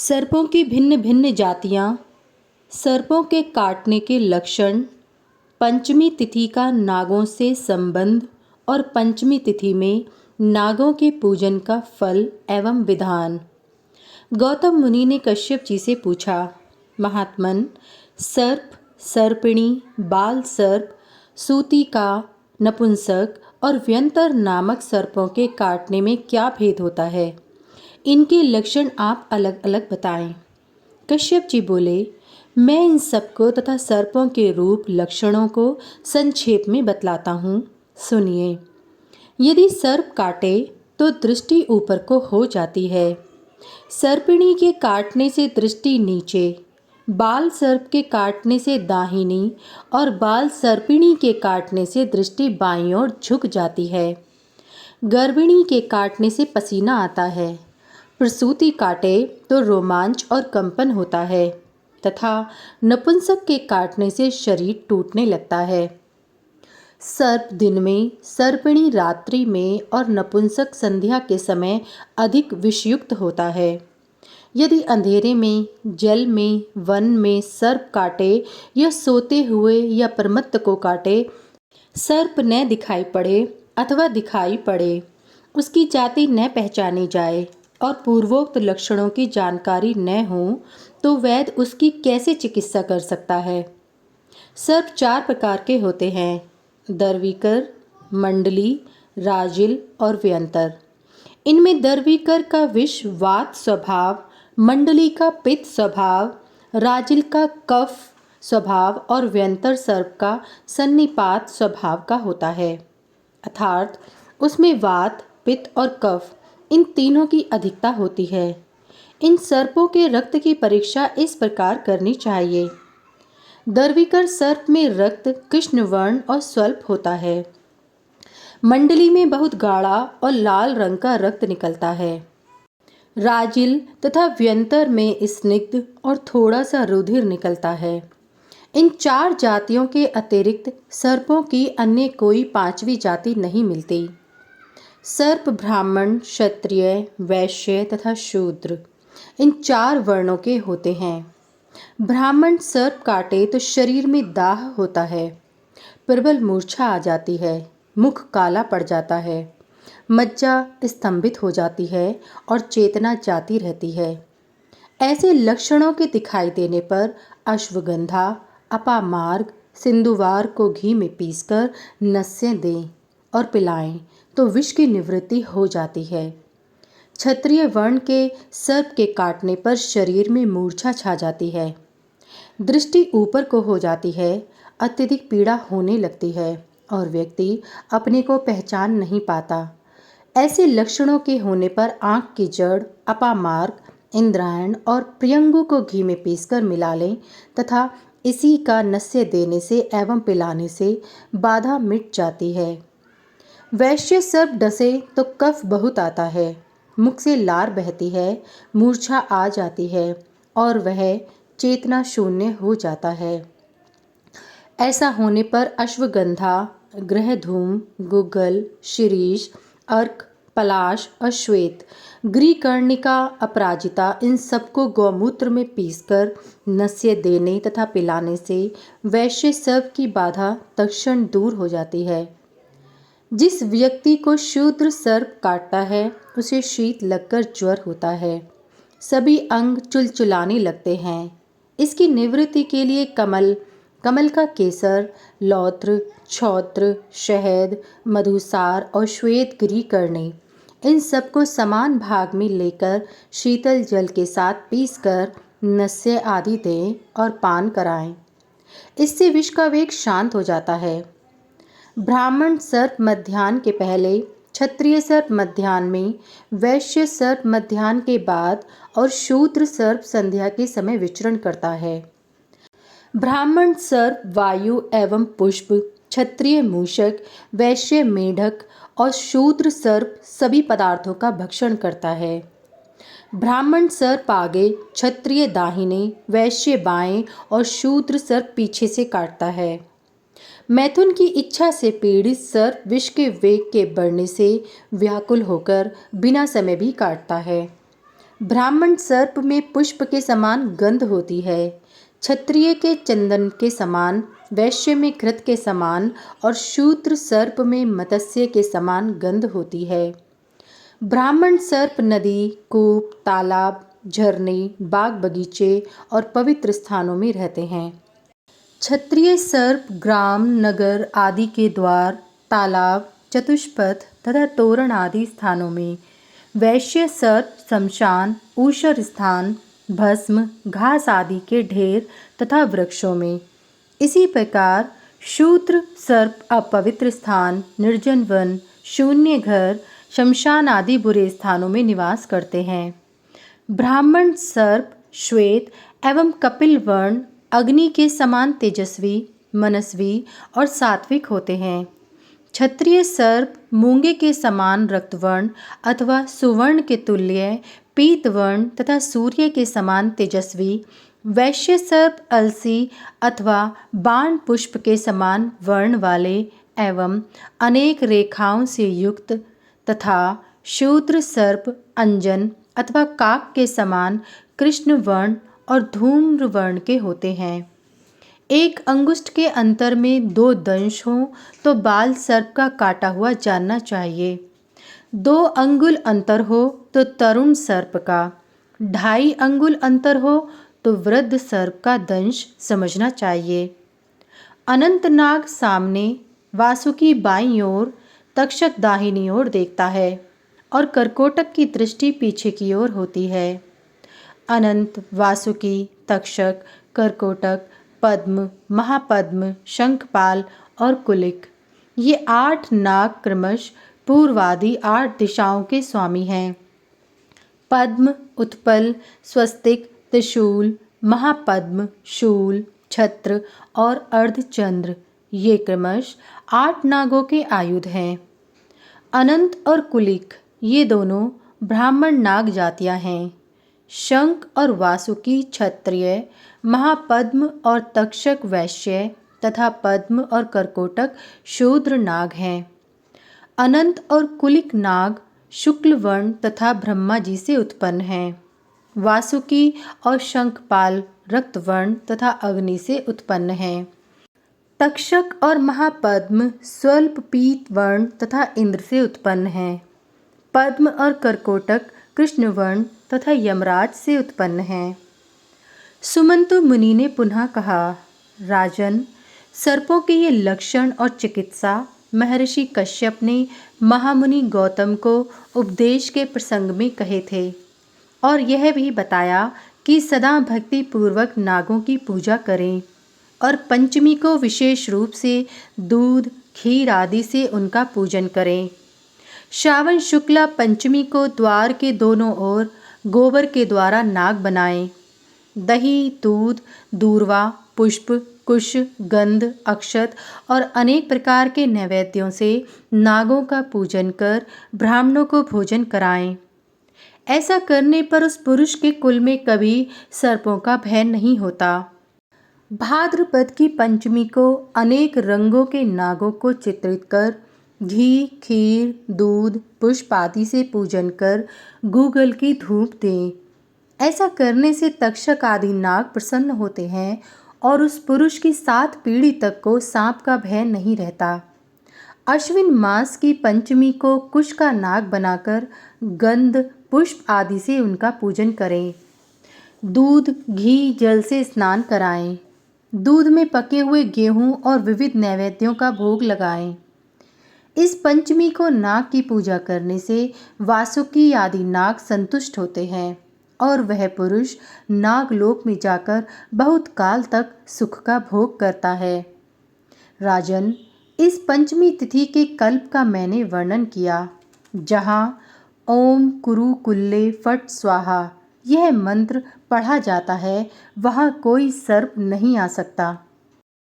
सर्पों की भिन्न भिन्न जातियाँ, सर्पों के काटने के लक्षण, पंचमी तिथि का नागों से संबंध और पंचमी तिथि में नागों के पूजन का फल एवं विधान। गौतम मुनि ने कश्यप जी से पूछा, महात्मन, सर्प, सर्पिणी, बाल सर्प, सूतिका, नपुंसक और व्यंतर नामक सर्पों के काटने में क्या भेद होता है? इनके लक्षण आप अलग अलग बताएं। कश्यप जी बोले, मैं इन सबको तथा सर्पों के रूप लक्षणों को संक्षेप में बतलाता हूँ, सुनिए। यदि सर्प काटे तो दृष्टि ऊपर को हो जाती है। सर्पिणी के काटने से दृष्टि नीचे, बाल सर्प के काटने से दाहिनी और बाल सर्पिणी के काटने से दृष्टि बाईं ओर झुक जाती है। गर्भिणी के काटने से पसीना आता है। प्रसूति काटे तो रोमांच और कंपन होता है तथा नपुंसक के काटने से शरीर टूटने लगता है। सर्प दिन में, सर्पिणी रात्रि में और नपुंसक संध्या के समय अधिक विषयुक्त होता है। यदि अंधेरे में, जल में, वन में सर्प काटे या सोते हुए या प्रमत्त को काटे, सर्प न दिखाई पड़े अथवा दिखाई पड़े, उसकी जाति न पहचानी जाए और पूर्वोक्त लक्षणों की जानकारी न हो तो वैद्य उसकी कैसे चिकित्सा कर सकता है? सर्प 4 प्रकार के होते हैं: दर्विकर, मंडली, राजिल और व्यंतर। इनमें दर्विकर का विष वात स्वभाव, मंडली का पित्त स्वभाव, राजिल का कफ स्वभाव और व्यंतर सर्प का सन्निपात स्वभाव का होता है, अर्थात उसमें वात, पित्त और कफ इन तीनों की अधिकता होती है। इन सर्पों के रक्त की परीक्षा इस प्रकार करनी चाहिए। दर्विकर सर्प में रक्त कृष्ण वर्ण और स्वल्प होता है। मंडली में बहुत गाढ़ा और लाल रंग का रक्त निकलता है। राजिल तथा व्यंतर में स्निग्ध और थोड़ा सा रुधिर निकलता है। इन 4 जातियों के अतिरिक्त सर्पों की अन्य कोई 5वीं जाति नहीं मिलती। सर्प ब्राह्मण, क्षत्रिय, वैश्य तथा शूद्र इन 4 वर्णों के होते हैं। ब्राह्मण सर्प काटे तो शरीर में दाह होता है, प्रबल मूर्छा आ जाती है, मुख काला पड़ जाता है, मज्जा स्तंभित हो जाती है और चेतना जाती रहती है। ऐसे लक्षणों के दिखाई देने पर अश्वगंधा, अपामार्ग, सिंधुवार को घी में पीसकर नस्यें दें और पिलाएं तो विष की निवृत्ति हो जाती है। क्षत्रिय वर्ण के सर्प के काटने पर शरीर में मूर्छा छा जाती है, दृष्टि ऊपर को हो जाती है, अत्यधिक पीड़ा होने लगती है और व्यक्ति अपने को पहचान नहीं पाता। ऐसे लक्षणों के होने पर आँख की जड़, अपामार्ग, इंद्रायण और प्रियंगु को घी में पीसकर मिला लें तथा इसी का नस्य देने से एवं पिलाने से बाधा मिट जाती है। वैश्य सर्प डसे तो कफ बहुत आता है, मुख से लार बहती है, मूर्छा आ जाती है और वह चेतना शून्य हो जाता है। ऐसा होने पर अश्वगंधा, ग्रहधूम, गुग्गल, शिरीष, अर्क, पलाश और श्वेत, ग्रीकर्णिका, अपराजिता इन सबको गौमूत्र में पीसकर नस्य देने तथा पिलाने से वैश्य सर्प की बाधा तत्क्षण दूर हो जाती है। जिस व्यक्ति को शूद्र सर्प काटता है उसे शीत लगकर ज्वर होता है, सभी अंग चुलचुलाने लगते हैं। इसकी निवृत्ति के लिए कमल का केसर, लौत्र, छौत्र, शहद, मधुसार और श्वेत ग्रीकर्णी इन सबको समान भाग में लेकर शीतल जल के साथ पीसकर नस्य आदि दें और पान कराएं। इससे विष का वेग शांत हो जाता है। ब्राह्मण सर्प मध्याह्न के पहले, क्षत्रिय सर्प मध्याह्न में, वैश्य सर्प मध्याह्न के बाद और शूद्र सर्प संध्या के समय विचरण करता है। ब्राह्मण सर्प वायु एवं पुष्प, क्षत्रिय मूषक, वैश्य मेढक और शूद्र सर्प सभी पदार्थों का भक्षण करता है। ब्राह्मण सर्प आगे, क्षत्रिय दाहिने, वैश्य बाएं और शूद्र सर्प पीछे से काटता है। मैथुन की इच्छा से पीड़ित सर्प विष के वेग के बढ़ने से व्याकुल होकर बिना समय भी काटता है। ब्राह्मण सर्प में पुष्प के समान गंध होती है, क्षत्रिय के चंदन के समान, वैश्य में घृत के समान और शूद्र सर्प में मत्स्य के समान गंध होती है। ब्राह्मण सर्प नदी, कूप, तालाब, झरने, बाग बगीचे और पवित्र स्थानों में रहते हैं। क्षत्रिय सर्प ग्राम, नगर आदि के द्वार, तालाब, चतुष्पथ तथा तोरण आदि स्थानों में, वैश्य सर्प शमशान, ऊषर स्थान, भस्म, घास आदि के ढेर तथा वृक्षों में। इसी प्रकार शूद्र सर्प अपवित्र स्थान, निर्जन वन, शून्य घर, शमशान आदि बुरे स्थानों में निवास करते हैं। ब्राह्मण सर्प श्वेत एवं कपिल वर्ण, अग्नि के समान तेजस्वी, मनस्वी और सात्विक होते हैं। क्षत्रिय सर्प मूंगे के समान रक्तवर्ण अथवा सुवर्ण के तुल्य पीत वर्ण तथा सूर्य के समान तेजस्वी, वैश्य सर्प अलसी अथवा बाण पुष्प के समान वर्ण वाले एवं अनेक रेखाओं से युक्त तथा शूद्र सर्प अंजन अथवा काक के समान कृष्ण वर्ण और धूम्र वर्ण के होते हैं। एक अंगुष्ठ के अंतर में 2 दंश हों तो बाल सर्प का काटा हुआ जानना चाहिए। 2 अंगुल अंतर हो तो तरुण सर्प का, 2.5 अंगुल अंतर हो तो वृद्ध सर्प का दंश समझना चाहिए। अनंतनाग सामने, वासुकी बाईं ओर, तक्षक दाहिनी ओर देखता है और करकोटक की दृष्टि पीछे की ओर होती है। अनंत, वासुकी, तक्षक, करकोटक, पद्म, महापद्म, शंखपाल और कुलिक, ये 8 नाग क्रमश पूर्वादि 8 दिशाओं के स्वामी हैं। पद्म, उत्पल, स्वस्तिक, त्रिशूल, महापद्म, शूल, छत्र और अर्धचंद्र, ये क्रमश 8 नागों के आयुध हैं। अनंत और कुलिक, ये दोनों ब्राह्मण नाग जातियां हैं। शंख और वासुकी क्षत्रिय, महापद्म और तक्षक वैश्य तथा पद्म और करकोटक शूद्र नाग हैं। अनंत और कुलिक नाग शुक्ल वर्ण तथा ब्रह्मा जी से उत्पन्न हैं। वासुकी और शंखपाल रक्तवर्ण तथा अग्नि से उत्पन्न हैं। तक्षक और महापद्म स्वल्प पीत वर्ण तथा इंद्र से उत्पन्न हैं। पद्म और करकोटक कृष्ण वर्ण तथा यमराज से उत्पन्न हैं। सुमंतु मुनि ने पुनः कहा, राजन, सर्पों के ये लक्षण और चिकित्सा महर्षि कश्यप ने महामुनि गौतम को उपदेश के प्रसंग में कहे थे और यह भी बताया कि सदा भक्ति पूर्वक नागों की पूजा करें और पंचमी को विशेष रूप से दूध, खीर आदि से उनका पूजन करें। श्रावण शुक्ला पंचमी को द्वार के दोनों ओर गोबर के द्वारा नाग बनाएं। दही, दूध, दूर्वा, पुष्प, कुश, गंध, अक्षत और अनेक प्रकार के नैवेद्यों से नागों का पूजन कर ब्राह्मणों को भोजन कराएं। ऐसा करने पर उस पुरुष के कुल में कभी सर्पों का भय नहीं होता। भाद्रपद की पंचमी को अनेक रंगों के नागों को चित्रित कर घी, खीर, दूध, पुष्प आदि से पूजन कर गूगल की धूप दें। ऐसा करने से तक्षक आदि नाग प्रसन्न होते हैं और उस पुरुष की 7 पीढ़ी तक को सांप का भय नहीं रहता। अश्विन मास की पंचमी को कुश का नाग बनाकर गंध, पुष्प आदि से उनका पूजन करें। दूध, घी, जल से स्नान कराएं। दूध में पके हुए गेहूं और विविध नैवेद्यों का भोग लगाएं। इस पंचमी को नाग की पूजा करने से वासुकी आदि नाग संतुष्ट होते हैं और वह पुरुष नागलोक में जाकर बहुत काल तक सुख का भोग करता है। राजन, इस पंचमी तिथि के कल्प का मैंने वर्णन किया। जहाँ ओम कुरु कुल्ले फट स्वाहा यह मंत्र पढ़ा जाता है, वहाँ कोई सर्प नहीं आ सकता।